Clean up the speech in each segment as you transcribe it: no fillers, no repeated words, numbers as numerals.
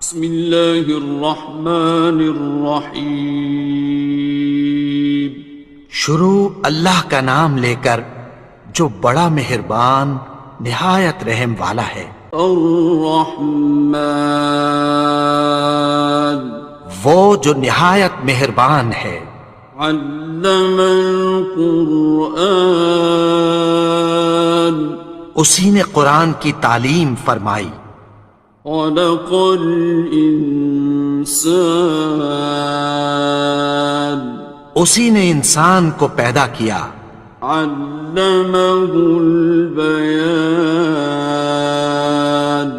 بسم اللہ الرحمن الرحیم۔ شروع اللہ کا نام لے کر جو بڑا مہربان نہایت رحم والا ہے۔ الرحمن، وہ جو نہایت مہربان ہے۔ علم القرآن، اسی نے قرآن کی تعلیم فرمائی۔ خلق الانسان، اسی نے انسان کو پیدا کیا۔ علمہ البیان،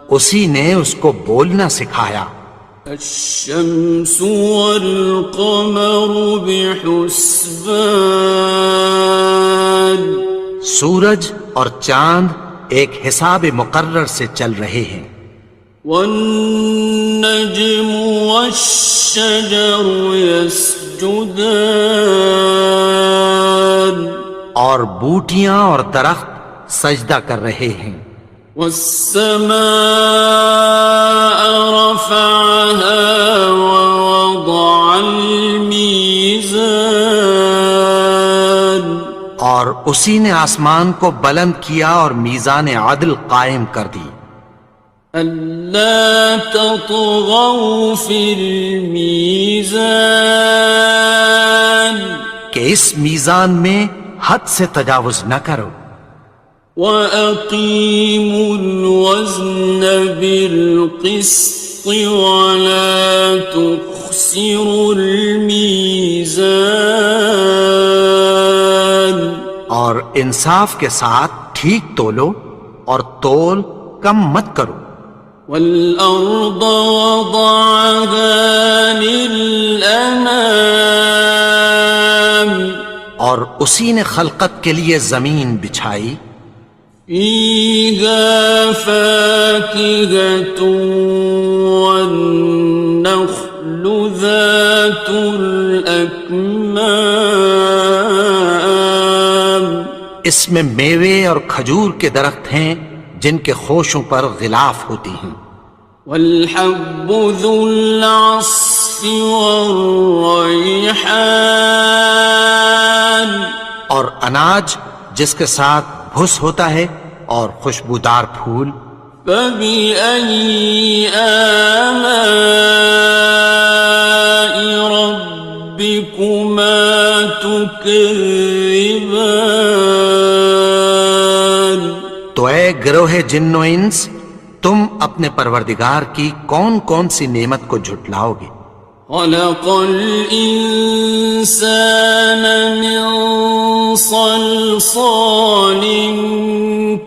اسی نے اس کو بولنا سکھایا۔ الشمس والقمر بحسبان، سورج اور چاند ایک حساب مقرر سے چل رہے ہیں۔ والنجم والشجر يسجدان، اور بوٹیاں اور درخت سجدہ کر رہے ہیں۔ والسماء رفعها ووضع الميزان، اور اسی نے آسمان کو بلند کیا اور میزان عدل قائم کر دی۔ ألا تطغوا في الميزان، کہ اس میزان میں حد سے تجاوز نہ کرو۔ وَأَقِيمُوا الْوَزْنَ بِالْقِسْطِ وَلَا تُخْسِرُوا الْمِيزَانَ، اور انصاف کے ساتھ ٹھیک تولو اور تول کم مت کرو۔ وَالْأَرْضَ وَضَعَهَا لِلْأَنَامِ، اور اسی نے خلقت کے لیے زمین بچھائی۔ فِيهَا فَاكِهَةٌ وَالنَّخْلُ ذَاتُ الْأَكْمَامِ، اس میں میوے اور کھجور کے درخت ہیں جن کے خوشوں پر غلاف ہوتی ہیں۔ وَالْحَبُّ ذُو الْعَصْفِ وَالرَّيْحَانِ، اور اناج جس کے ساتھ بھس ہوتا ہے اور خوشبودار پھول۔ فَبِأَيِّ آلَاءِ رَبِّكُمَا تُكَذِّبَانِ، تو اے گروہ جن و انس، تم اپنے پروردگار کی کون کون سی نعمت کو جھٹلاؤ گے؟ خَلَقَ الْإِنسَانَ مِنْ صَلْصَالٍ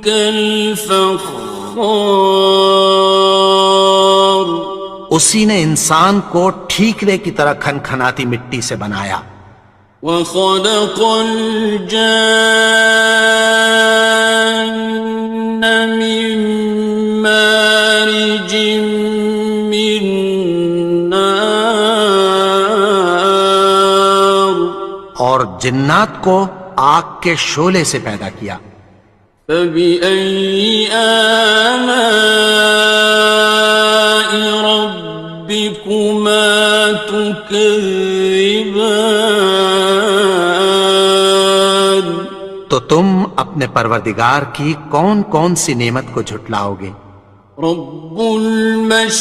كَالْفَخَّارِ، اسی نے انسان کو ٹھیکرے کی طرح کھنکھناتی مٹی سے بنایا۔ وَخَلَقَ الْجَانَّ مِن مَّارِجٍ مِّن نَّارٍ، اور جنات کو آگ کے شعلے سے پیدا کیا۔ فَبِأَيِّ آلَاءِ رَبِّكُمَا تُكَذِّبَانِ، تو تم اپنے پروردگار کی کون کون سی نعمت کو جھٹلاؤ گے؟ رب المشرقین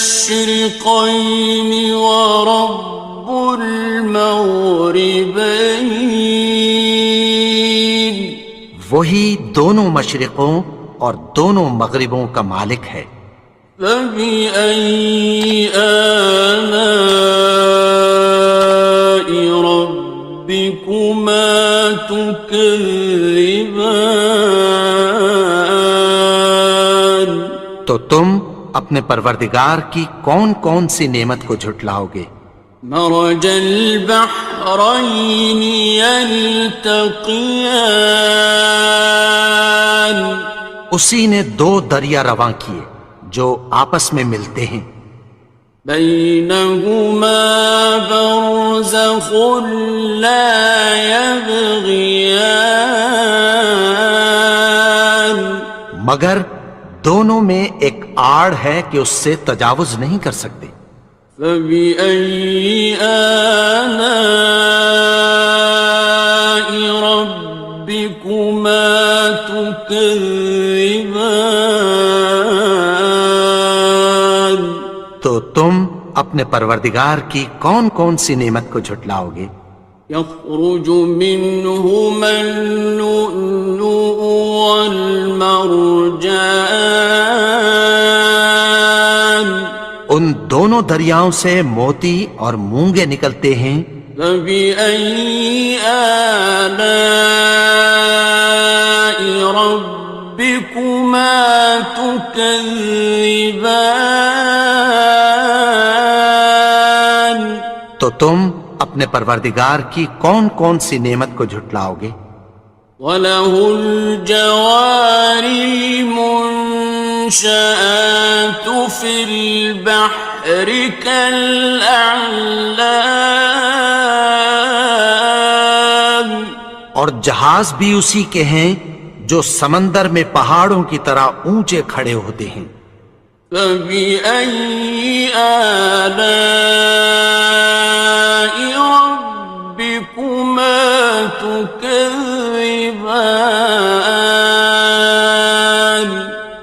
ورب المغربین، وہی دونوں مشرقوں اور دونوں مغربوں کا مالک ہے۔ فَبِأَيِّ آلَاءِ رَبِّكُمَا تُكَذِّبَانِ، تو تم اپنے پروردگار کی کون کون سی نعمت کو جھٹلاؤ گے؟ مرج البحرین یلتقیان، اسی نے دو دریا رواں کیے جو آپس میں ملتے ہیں۔ بینہما برزخ لا یبغیان، مگر دونوں میں ایک آڑ ہے کہ اس سے تجاوز نہیں کر سکتے۔ فبأي آلاء ربكما تكذبان؟ تو تم اپنے پروردگار کی کون کون سی نعمت کو جھٹلاؤ گے؟ يخرج منهما اللؤلؤ والمرجان ان دونوں دریاؤں سے موتی اور مونگے نکلتے ہیں۔ فبأي آلاء ربكما تكذبان؟ تو تم اپنے پروردگار کی کون کون سی نعمت کو جھٹلاؤ گے؟ وَلَهُ الْجَوَارِ الْمُنشَآتُ فِي الْبَحْرِ كَالْأَعْلَامِ، اور جہاز بھی اسی کے ہیں جو سمندر میں پہاڑوں کی طرح اونچے کھڑے ہوتے ہیں۔ فَبِأَيِّ آلَاءِ رَبِّكُمَا تُكَذِّبَانِ؟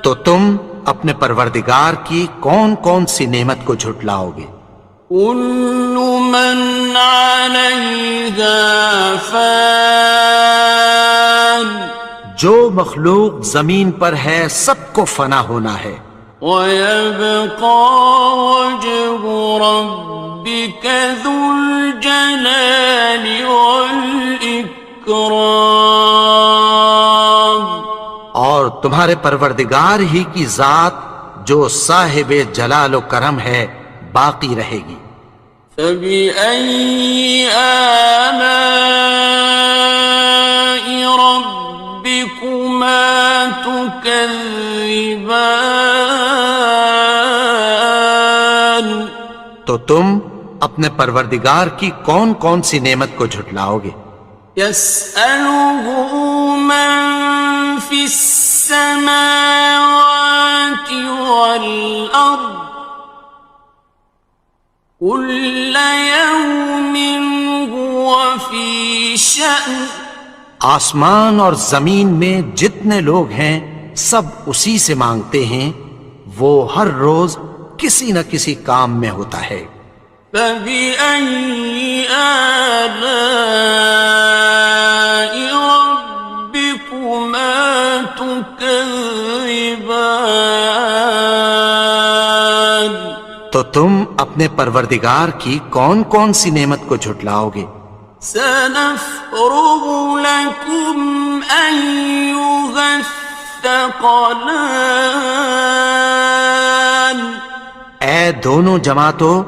تو تم اپنے پروردگار کی کون کون سی نعمت کو جھٹلاؤ گے؟ كُلُّ مَنْ عَلَيْهَا فَانٍ، جو مخلوق زمین پر ہے سب کو فنا ہونا ہے۔ وَيَبْقَى وَجْهُ رَبِّكَ ذُو الْجَلَالِ وَالْإِكْرَامِ، اور تمہارے پروردگار ہی کی ذات جو صاحب جلال و کرم ہے باقی رہے گی۔ فَبِأَيِّ آلَاءِ رَبِّكُمَا تُكَذِّبَانِ؟ تو تم اپنے پروردگار کی کون کون سی نعمت کو جھٹلاؤ گے؟ يَسْأَلُهُ مَن فِي السَّمَاوَاتِ وَالْأَرْضِ كُلَّ يَوْمٍ هُوَ فِي شَأْنٍ، آسمان اور زمین میں جتنے لوگ ہیں سب اسی سے مانگتے ہیں، وہ ہر روز کسی نہ کسی کام میں ہوتا ہے۔ فَبِأَيِّ آلَاءِ رَبِّكُمَا تُكَذِّبَانِ؟ تو تم اپنے پروردگار کی کون کون سی نعمت کو جھٹلاؤ گے؟ سَنَفْرُغُ لَكُمْ أَيُّهَ الثَّقَلَانِ؟ اے دونوں جماعتوں،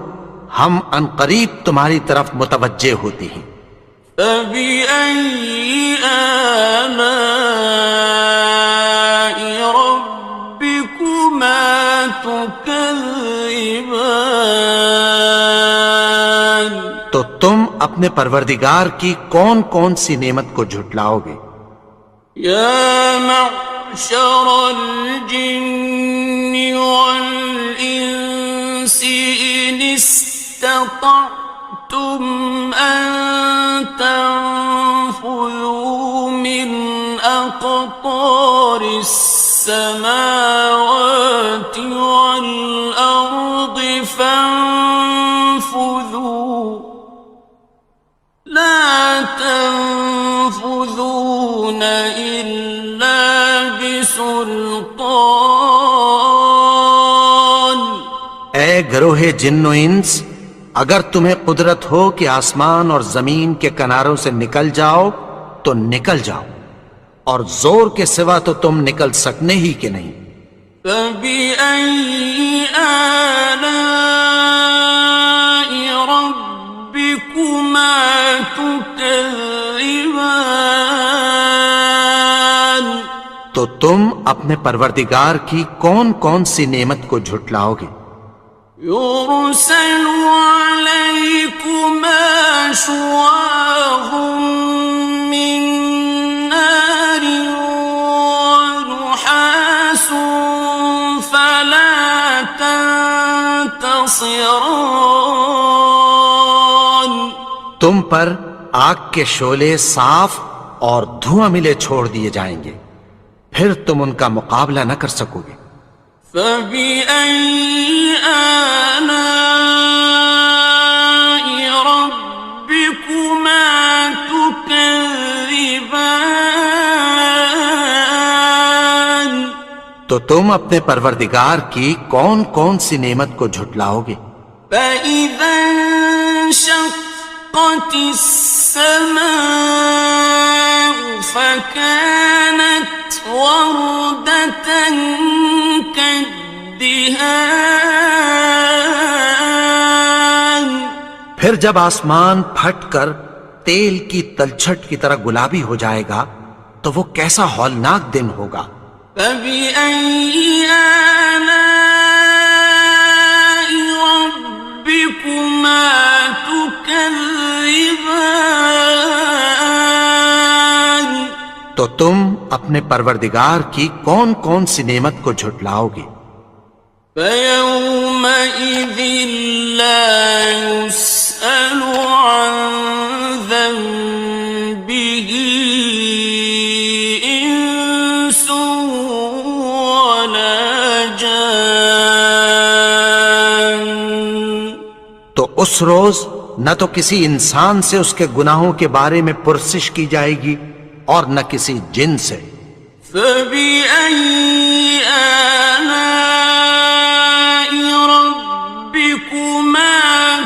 ہم عنقریب تمہاری طرف متوجہ ہوتے ہیں۔ فَبِأَيِّ آلَاءِ رَبِّكُمَا تُكَذِّبَانِ؟ تو تم اپنے پروردگار کی کون کون سی نعمت کو جھٹلاؤ گے؟ يَا مَعْشَرَ الْجِنِّ وَالْإِنسِ إِنِ اسْتَطَعْتُمْ أَن تَنفُذُوا مِنْ أَقْطَارِ السَّمَاوَاتِ وَالْأَرْضِ فَانفُذُوا لَا تَنفُذُونَ إِلَّا بِسُلْطَانٍ۔ اے گروہ جن و انس، اگر تمہیں قدرت ہو کہ آسمان اور زمین کے کناروں سے نکل جاؤ تو نکل جاؤ، اور زور کے سوا تو تم نکل سکنے ہی کہ نہیں۔ فَبِأَيِّ آلَاءِ رَبِّكُمَا تُكَذِّبَانِ؟ تو تم اپنے پروردگار کی کون کون سی نعمت کو جھٹلاؤ گے؟ يُرْسَلُ عَلَيْكُمَا شُوَاظٌ مِّن نَّارٍ وَنُحَاسٌ فَلَا ينتصران تم پر آگ کے شعلے صاف اور دھواں ملے چھوڑ دیے جائیں گے، پھر تم ان کا مقابلہ نہ کر سکو گے۔ فبأي آلاء ربكما تكذبان تو تم اپنے پروردگار کی کون کون سی نعمت کو جھٹلاؤ گے؟ فإذا انشقت السماء فكانت وردة كالدهان پھر جب آسمان پھٹ کر تیل کی تلچھٹ کی طرح گلابی ہو جائے گا تو وہ کیسا ہولناک دن ہوگا۔ فبأي آلاء ربكما تكذبان تو تم اپنے پروردگار کی کون کون سی نعمت کو جھٹلاؤ گے؟ فيومئذ لا يسأل عن ذنبه إنس ولا جان تو اس روز نہ تو کسی انسان سے اس کے گناہوں کے بارے میں پرسش کی جائے گی اور نہ کسی جن سے۔ فبأي آلاء ربكما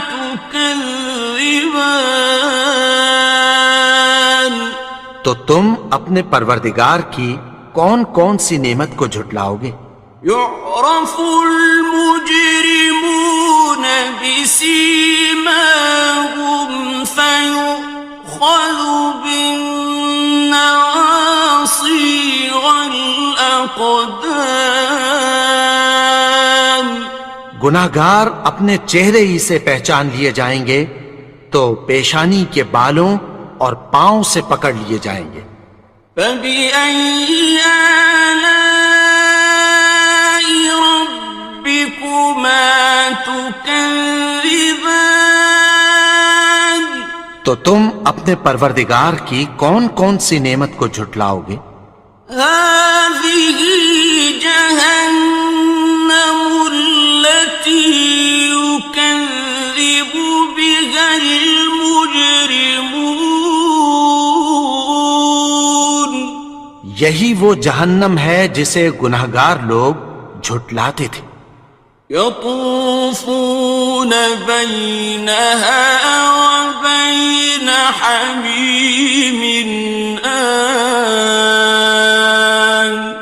تكذبان تو تم اپنے پروردگار کی کون کون سی نعمت کو جھٹلاؤ گے؟ يعرف المجرمون بسيماهم فيؤخذ بالنواصي والأقدام گناہگار اپنے چہرے ہی سے پہچان لیے جائیں گے تو پیشانی کے بالوں اور پاؤں سے پکڑ لیے جائیں گے۔ فبأي آلاء ربكما تكذبان تو تم اپنے پروردگار کی کون کون سی نعمت کو جھٹلاؤ گے؟ هذه جهنم التي يكذب بها المجرمون یہی وہ جہنم ہے جسے گناہگار لوگ جھٹلاتے تھے۔ يطوفون بينها وبين حميم آن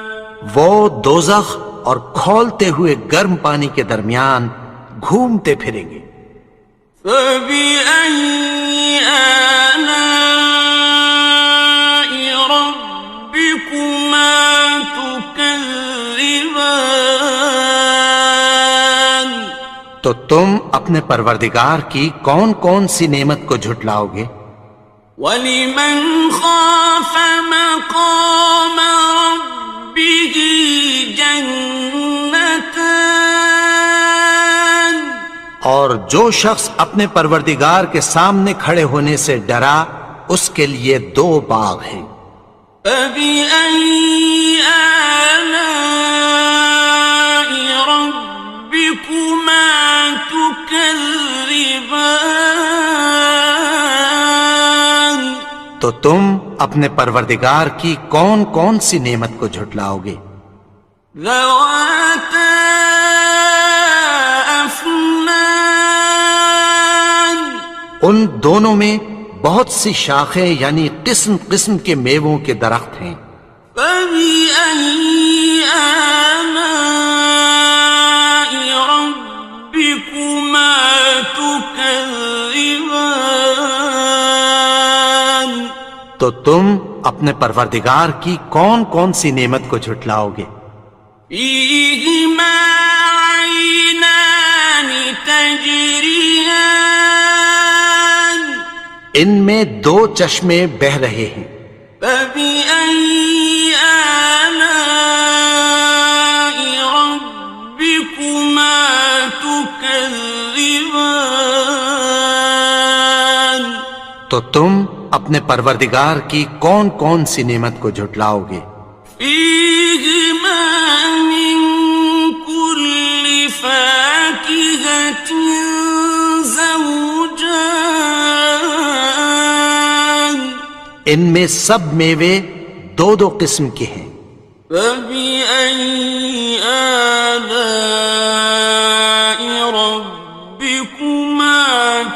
وہ دوزخ اور کھولتے ہوئے گرم پانی کے درمیان گھومتے پھریں گے۔ فبأي آلاء ربكما تكذبان تو تم اپنے پروردگار کی کون کون سی نعمت کو جھٹلاؤ گے؟ وَلِمَنْ خَافَ مَقَامَ رَبِّهِ جَنَّتَانِ اور جو شخص اپنے پروردگار کے سامنے کھڑے ہونے سے ڈرا اس کے لیے دو باغ ہیں۔ فَبِأَيِّ آلَاءِ رَبِّكُمَا تُكَذِّبَانِ تو تم اپنے پروردگار کی کون کون سی نعمت کو جھٹلاؤ گے؟ ذَوَاتَا أَفْنَانٍ ان دونوں میں بہت سی شاخیں یعنی قسم قسم کے میووں کے درخت ہیں۔ فَبِأَيِّ آلَاءِ رَبِّكُمَا تُكَذِّبَانِ تو تم اپنے پروردگار کی کون کون سی نعمت کو جھٹلاؤ گے؟ فِيهِمَا عَيْنَانِ تَجْرِيَانِ ان میں دو چشمے بہہ رہے ہیں۔ فَبِأَيِّ آلَاءِ رَبِّكُمَا تُكَذِّبَانِ تكذبان تو تم اپنے پروردگار کی کون کون سی نعمت کو جھٹلاؤ گے؟ فيهما من كل فاكهة زوجان ان میں سب میوے دو دو قسم کے ہیں، فبأي آلاء ربكما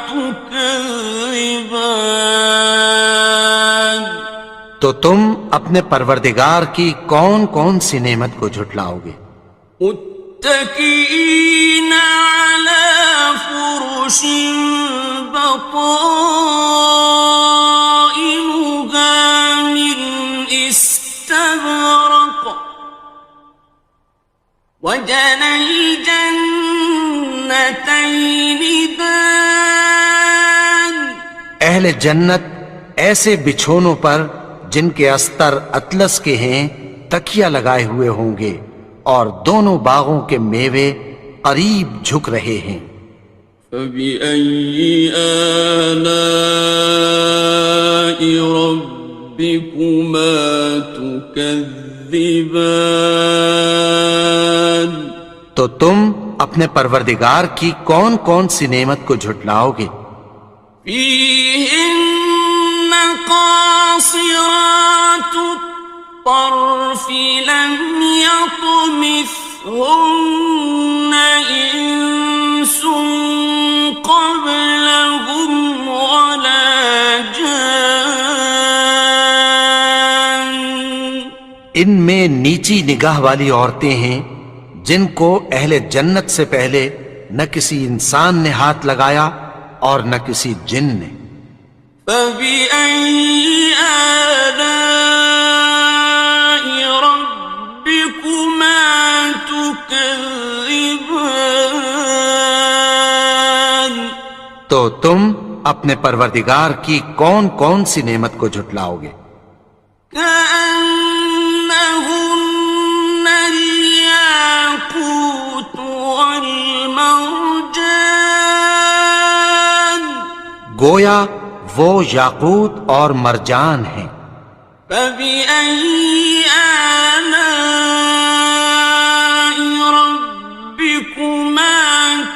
تكذبان تو تم اپنے پروردگار کی کون کون سی نعمت کو جھٹلاؤ گے؟ متكئين على فرش بطائنها من استبرق وجنى الجنتين دان اہل جنت ایسے بچھونوں پر جن کے استر اطلس کے ہیں تکیہ لگائے ہوئے ہوں گے، اور دونوں باغوں کے میوے قریب جھک رہے ہیں۔ فبأي آلاء ربكما تكذبان تو تم اپنے پروردگار کی کون کون سی نعمت کو جھٹلاؤ گے؟ فيهن قاصرات الطرف لم يطمثهن إنس قبلهم ولا جان ان میں نیچی نگاہ والی عورتیں ہیں جن کو اہل جنت سے پہلے نہ کسی انسان نے ہاتھ لگایا اور نہ کسی جن نے۔ فبأي آلاء ربكما تكذبان تو تم اپنے پروردگار کی کون کون سی نعمت کو جھٹلاؤ گے؟ كأنهن الياقوت والمرجان گویا وہ یاقوت اور مرجان ہیں۔ فبأي آلاء ربكما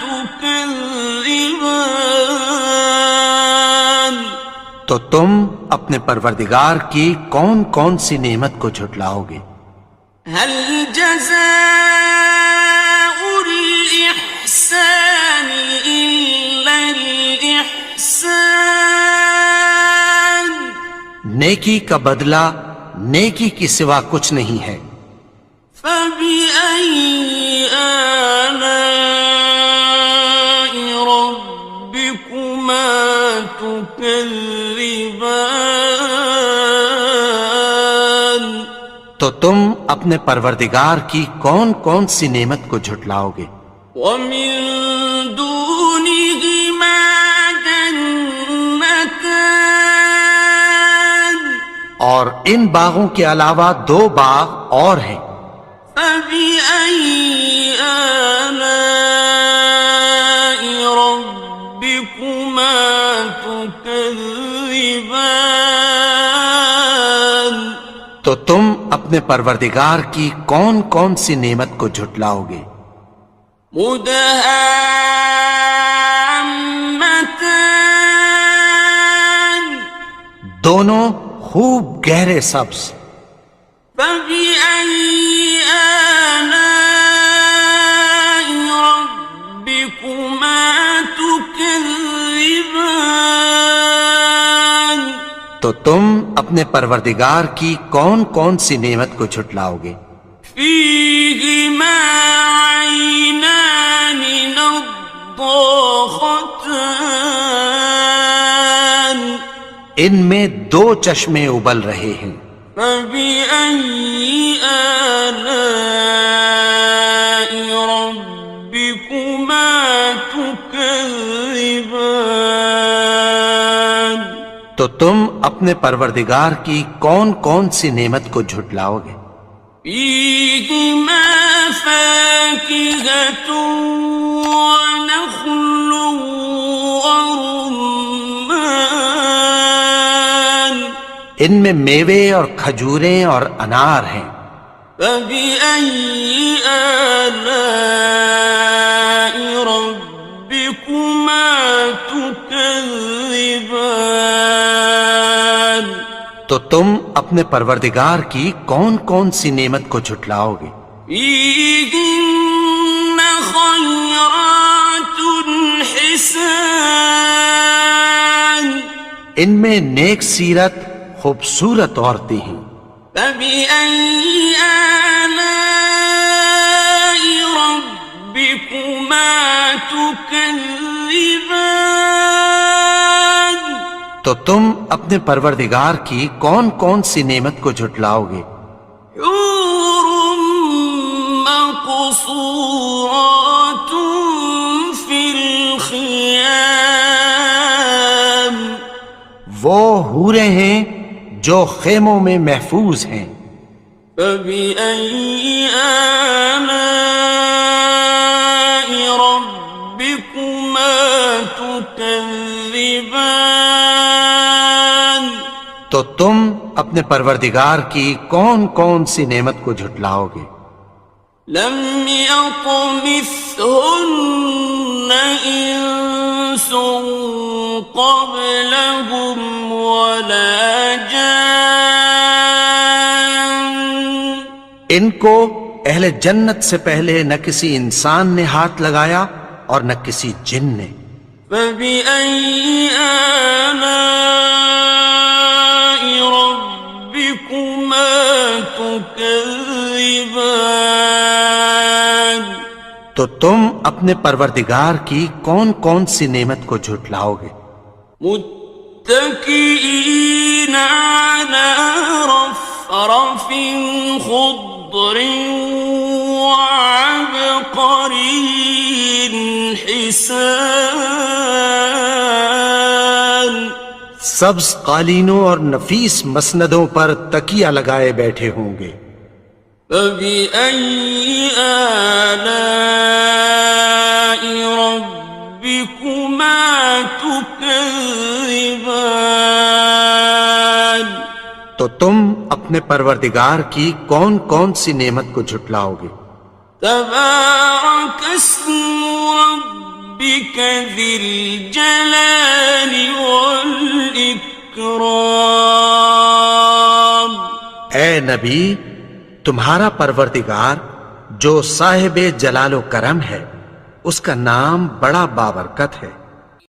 تكذبان تو تم اپنے پروردگار کی کون کون سی نعمت کو جھٹلاؤ گے؟ هل جزاء الإحسان إلا الإحسان نیکی کا بدلہ نیکی کی سوا کچھ نہیں ہے۔ فبأي آلاء ربكما تكذبان تو تم اپنے پروردگار کی کون کون سی نعمت کو جھٹلاؤ گے؟ ومن دونهما جنتان اور ان باغوں کے علاوہ دو باغ اور ہیں۔ فبأي آلاء ربكما تكذبان تو تم اپنے پروردگار کی کون کون سی نعمت کو جھٹلاؤ گے؟ مدهامتان دونوں خوب گہرے سبز۔ فبأي آلاء ربكما تكذبان تو تم اپنے پروردگار کی کون کون سی نعمت کو جھٹلاؤ گے؟ فيهما عينان نضاختان ان میں دو چشمے ابل رہے ہیں۔ فبأي آلاء ربكما تكذبان تو تم اپنے پروردگار کی کون کون سی نعمت کو جھٹلاؤ گے؟ فيهما فاكهة ونخل ان میں میوے اور کھجوریں اور انار ہیں۔ فبأي آلاء ربكما تكذبان؟ تو تم اپنے پروردگار کی کون کون سی نعمت کو جھٹلاؤ گے؟ فيهن خيرات حسان، ان میں نیک سیرت خوبصورت عورتیں ہیں۔ فبأي آلاء ربكما تكذبان؟ تو تم اپنے پروردگار کی کون کون سی نعمت کو جھٹلاؤ گے؟ حور مقصورات في الخيام، وہ حوریں ہیں جو خیموں میں محفوظ ہیں۔ فبأي آلاء ربكما تكذبان؟ تو تم اپنے پروردگار کی کون کون سی نعمت کو جھٹلاؤ گے؟ لم يطمثهن إنس قبلهم ولا جان، ان کو اہل جنت سے پہلے نہ کسی انسان نے ہاتھ لگایا اور نہ کسی جن نے۔ فبأي آلاء ربكما تكذبان؟ تو تم اپنے پروردگار کی کون کون سی نعمت کو جھٹلاؤ گے؟ متكئين على رفرف خضر وعبقري حسان، سبز قالینوں اور نفیس مسندوں پر تکیہ لگائے بیٹھے ہوں گے۔ فبأي آلاء ربكما تكذبان؟ تو تم اپنے پروردگار کی کون کون سی نعمت کو جھٹلاؤ گے؟ تبارك اسم ربك ذي الجلال والإكرام۔ اے نبی، تمہارا پروردگار جو صاحب جلال و کرم ہے، اس کا نام بڑا بابرکت ہے۔